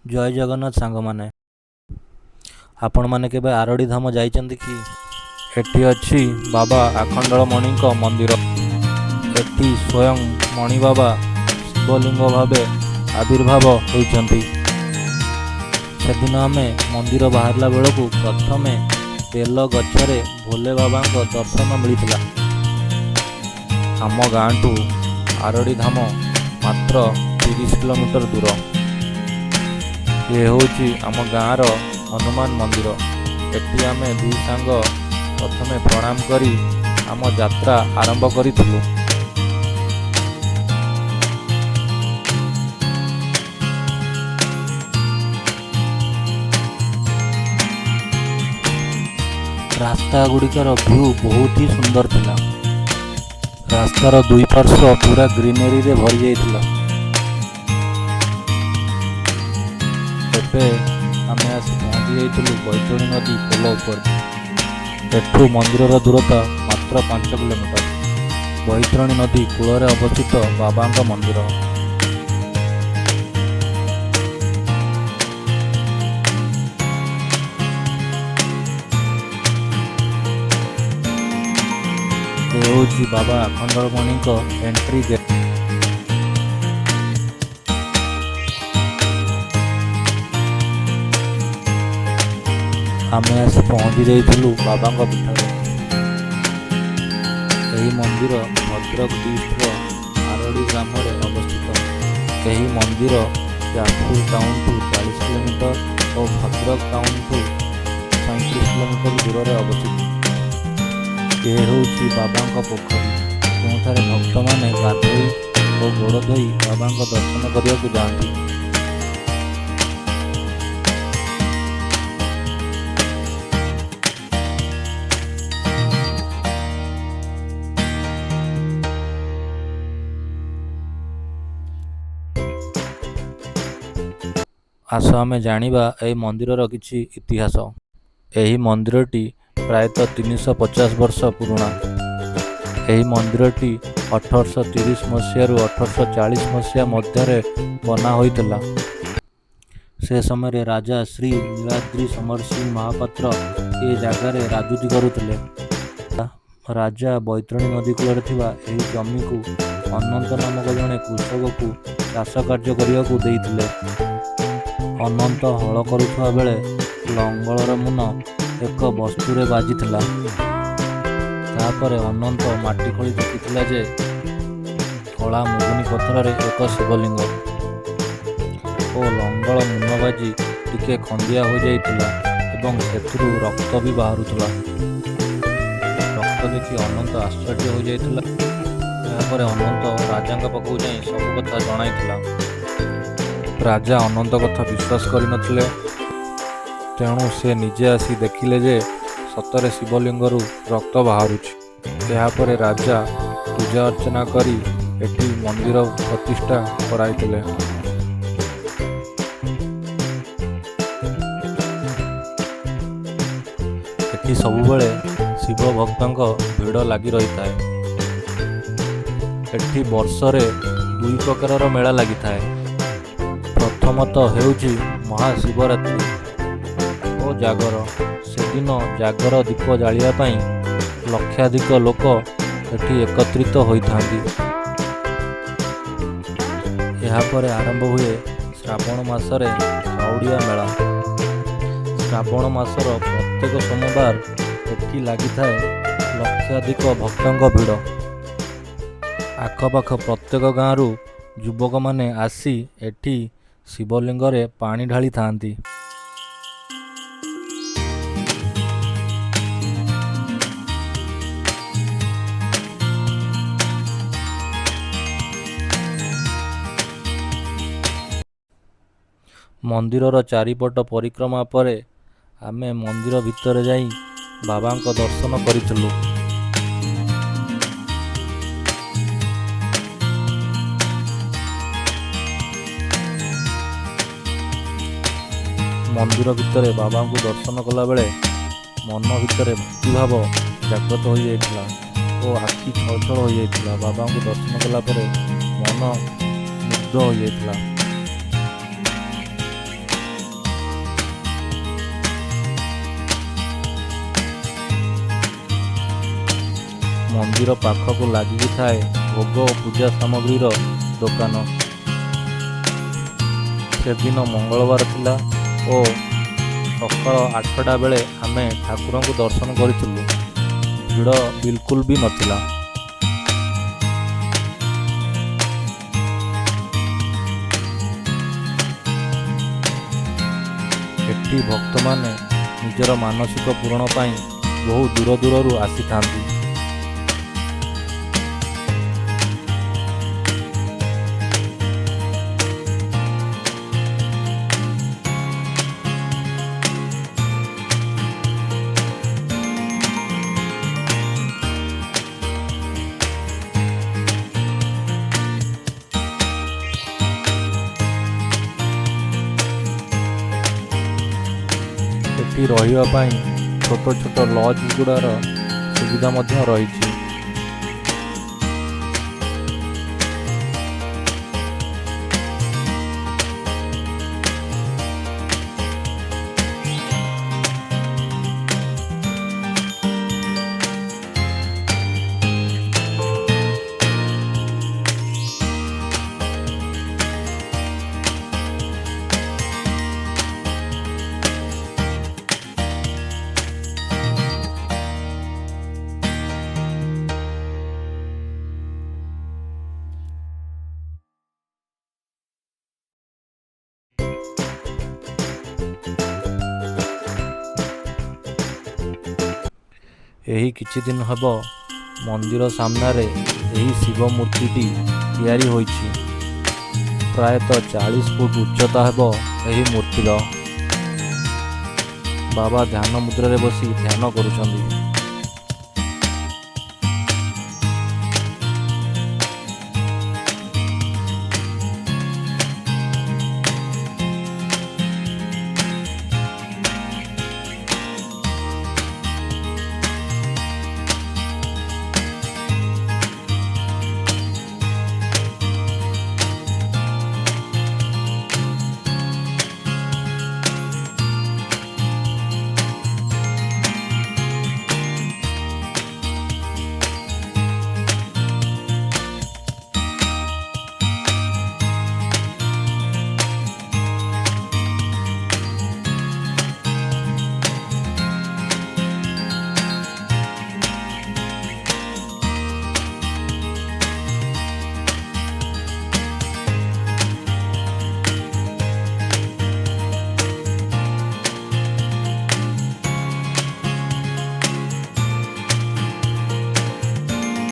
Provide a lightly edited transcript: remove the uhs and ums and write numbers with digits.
ଜୟ ଜଗନ୍ନାଥ ସାଙ୍ଗମାନେ। ଆପଣମାନେ କେବେ ଆରଡ଼ି ଧାମ ଯାଇଛନ୍ତି କି? ଏଠି ଅଛି ବାବା ଆଖଣ୍ଡଳମଣିଙ୍କ ମନ୍ଦିର। ଏଠି ସ୍ୱୟଂ ମଣି ବାବା ଶିବଲିଙ୍ଗ ଭାବେ ଆବିର୍ଭାବ ହୋଇଛନ୍ତି। ସେଦିନ ଆମେ ମନ୍ଦିର ବାହାରିଲା ବେଳକୁ ପ୍ରଥମେ ବେଲ ଗଛରେ ଭୋଲେ ବାବାଙ୍କ ଦର୍ଶନ ମିଳିଥିଲା। ଆମ ଗାଁଠୁ ଆରଡ଼ି ଧାମ ମାତ୍ର 30 କିଲୋମିଟର ଦୂର। ଏ ହେଉଛି ଆମ ଗାଁର ହନୁମାନ ମନ୍ଦିର। ଏଠି ଆମେ ଦୁଇ ସାଙ୍ଗ ପ୍ରଥମେ ପ୍ରଣାମ କରି ଆମ ଯାତ୍ରା ଆରମ୍ଭ କରିଥିଲୁ। ରାସ୍ତା ଗୁଡ଼ିକର ଭ୍ୟୁ ବହୁତ ହି ସୁନ୍ଦର ଥିଲା। ରାସ୍ତାର ଦୁଇ ପାର୍ଶ୍ୱ ପୁରା ଗ୍ରୀନେରୀରେ ଭରି ଯାଇଥିଲା। ଏବେ ଆମେ ଆସି ପହଞ୍ଚି ଯାଇଥିଲୁ ବୈତରଣୀ ନଦୀ ପୋଲ ଉପରେ। ଏଠୁ ମନ୍ଦିରର ଦୂରତା ମାତ୍ର 5 କିଲୋମିଟର। ବୈତରଣୀ ନଦୀ କୂଳରେ ଅବସ୍ଥିତ ବାବାଙ୍କ ମନ୍ଦିର। ଏ ହେଉଛି ବାବା ଆଖଣ୍ଡଳମଣିଙ୍କ ଏଣ୍ଟ୍ରି ଗେଟ୍। ଆମେ ଆସି ପହଞ୍ଚି ଯାଇଥିଲୁ ବାବାଙ୍କ ପୀଠରେ। ଏହି ମନ୍ଦିର ଭଦ୍ରକ ଡିଷ୍ଟ୍ରିକ୍ଟର ଆରଡ଼ି ଗ୍ରାମରେ ଅବସ୍ଥିତ। ଏହି ମନ୍ଦିର ଯାଜପୁର ଟାଉନଠୁ 40 କିଲୋମିଟର ଓ ଭଦ୍ରକ ଟାଉନଠୁ 35 କିଲୋମିଟର ଦୂରରେ ଅବସ୍ଥିତ। ଏ ହେଉଛି ବାବାଙ୍କ ପୋଖରୀ, ଯେଉଁଠାରେ ଭକ୍ତମାନେ ଗାଧୋଇ ଓ ଗୋଡ଼ ଧୋଇ ବାବାଙ୍କ ଦର୍ଶନ କରିବାକୁ ଯାଆନ୍ତି। ଆସ ଆମେ ଜାଣିବା ଏହି ମନ୍ଦିରର କିଛି ଇତିହାସ। ଏହି ମନ୍ଦିରଟି ପ୍ରାୟତଃ 350 ବର୍ଷ ପୁରୁଣା। ଏହି ମନ୍ଦିରଟି 1830 ମସିହାରୁ 1840 ମସିହା ମଧ୍ୟରେ ବନା ହୋଇଥିଲା। ସେ ସମୟରେ ରାଜା ଶ୍ରୀ ନୀଳାଦ୍ରି ସମର ସିଂ ମହାପାତ୍ର ଏ ଜାଗାରେ ରାଜୁତି କରୁଥିଲେ। ରାଜା ବୈତରଣୀ ନଦୀ କୂଳରେ ଥିବା ଏହି ଜମିକୁ ଅନନ୍ତ ନାମକ ଜଣେ କୃଷକକୁ ଚାଷ କାର୍ଯ୍ୟ କରିବାକୁ ଦେଇଥିଲେ। ଅନନ୍ତ ହଳ କରୁଥିବା ବେଳେ ଲଙ୍ଗଳର ମୁନ ଏକ ବସ୍ତୁରେ ବାଜିଥିଲା। ତାପରେ ଅନନ୍ତ ମାଟି ଖୋଳି ଦେଖିଥିଲା ଯେ କଳା ମୁଗୁନି ପଥରରେ ଏକ ଶିବଲିଙ୍ଗ ଓ ଲଙ୍ଗଳ ମୁନ ବାଜି ଟିକେ ଖଣ୍ଡିଆ ହୋଇଯାଇଥିଲା ଏବଂ ସେଥିରୁ ରକ୍ତ ବି ବାହାରୁଥିଲା। ରକ୍ତ ଦେଖି ଅନନ୍ତ ଆଶ୍ଚର୍ଯ୍ୟ ହୋଇଯାଇଥିଲା। ଏହାପରେ ଅନନ୍ତ ରାଜାଙ୍କ ପାଖକୁ ଯାଇ ସବୁ କଥା ଜଣାଇଥିଲା। ରାଜା ଅନନ୍ତ କଥା ବିଶ୍ୱାସ କରିନଥିଲେ। ତେଣୁ ସେ ନିଜେ ଆସି ଦେଖିଲେ ଯେ ସତରେ ଶିବଲିଙ୍ଗରୁ ରକ୍ତ ବାହାରୁଛି। ଏହାପରେ ରାଜା ପୂଜା ଅର୍ଚ୍ଚନା କରି ଏଠି ମନ୍ଦିର ପ୍ରତିଷ୍ଠା କରାଇଥିଲେ। ଏଠି ସବୁବେଳେ ଶିବ ଭକ୍ତଙ୍କ ଭିଡ଼ ଲାଗି ରହିଥାଏ। ଏଠି ବର୍ଷରେ 2 ପ୍ରକାରର ମେଳା ଲାଗିଥାଏ। ପ୍ରଥମତଃ ହେଉଛି ମହାଶିବରାତ୍ରି ଓ ଜାଗର। ସେଦିନ ଜାଗର ଦୀପ ଜାଳିବା ପାଇଁ ଲକ୍ଷାଧିକ ଲୋକ ଏଠି ଏକତ୍ରିତ ହୋଇଥାନ୍ତି। ଏହାପରେ ଆରମ୍ଭ ହୁଏ ଶ୍ରାବଣ ମାସରେ କାଉଡ଼ିଆ ମେଳା। ଶ୍ରାବଣ ମାସର ପ୍ରତ୍ୟେକ ସୋମବାର ଏଠି ଲାଗିଥାଏ ଲକ୍ଷାଧିକ ଭକ୍ତଙ୍କ ଭିଡ଼। ଆଖପାଖ ପ୍ରତ୍ୟେକ ଗାଁରୁ ଯୁବକମାନେ ଆସି ଏଠି ଶିବଲିଙ୍ଗରେ ପାଣି ଢାଳିଥାନ୍ତି। ମନ୍ଦିରର ଚାରିପଟ ପରିକ୍ରମା ପରେ ଆମେ ମନ୍ଦିର ଭିତରେ ଯାଇ ବାବାଙ୍କ ଦର୍ଶନ କରିଥିଲୁ। ମନ୍ଦିର ଭିତରେ ବାବାଙ୍କୁ ଦର୍ଶନ କଲାବେଳେ ମନ ଭିତରେ ଭକ୍ତିଭାବ ଜାଗ୍ରତ ହୋଇଯାଇଥିଲା ଓ ଆଖି ଛଳଛଳ ହୋଇଯାଇଥିଲା। ବାବାଙ୍କୁ ଦର୍ଶନ କଲା ପରେ ମନ ମୁଗ୍ଧ ହୋଇଯାଇଥିଲା। ମନ୍ଦିର ପାଖକୁ ଲାଗିକି ଥାଏ ଭୋଗ ଓ ପୂଜା ସାମଗ୍ରୀର ଦୋକାନ। ସେଦିନ ମଙ୍ଗଳବାର ଥିଲା ଓ ସକାଳ 8ଟା ବେଳେ ଆମେ ଠାକୁରଙ୍କୁ ଦର୍ଶନ କରିଥିଲୁ। ଭିଡ଼ ବିଲକୁଲ ବି ନଥିଲା। ଏଠି ଭକ୍ତମାନେ ନିଜର ମାନସିକ ପୂରଣ ପାଇଁ ବହୁ ଦୂର ଦୂରରୁ ଆସିଥାନ୍ତି। ଏଠି ରହିବା ପାଇଁ ଛୋଟ ଛୋଟ ଲଜ୍ ଗୁଡ଼ାର ସୁବିଧା ମଧ୍ୟ ରହିଛି। ଏହି କିଛି ଦିନ ହେବ ମନ୍ଦିର ସାମ୍ନାରେ ଏହି ଶିବ ମୂର୍ତ୍ତିଟି ତିଆରି ହୋଇଛି। ପ୍ରାୟତଃ 40 ଫୁଟ ଉଚ୍ଚତା ହେବ ଏହି ମୂର୍ତ୍ତିର। ବାବା ଧ୍ୟାନ ମୁଦ୍ରାରେ ବସି ଧ୍ୟାନ କରୁଛନ୍ତି।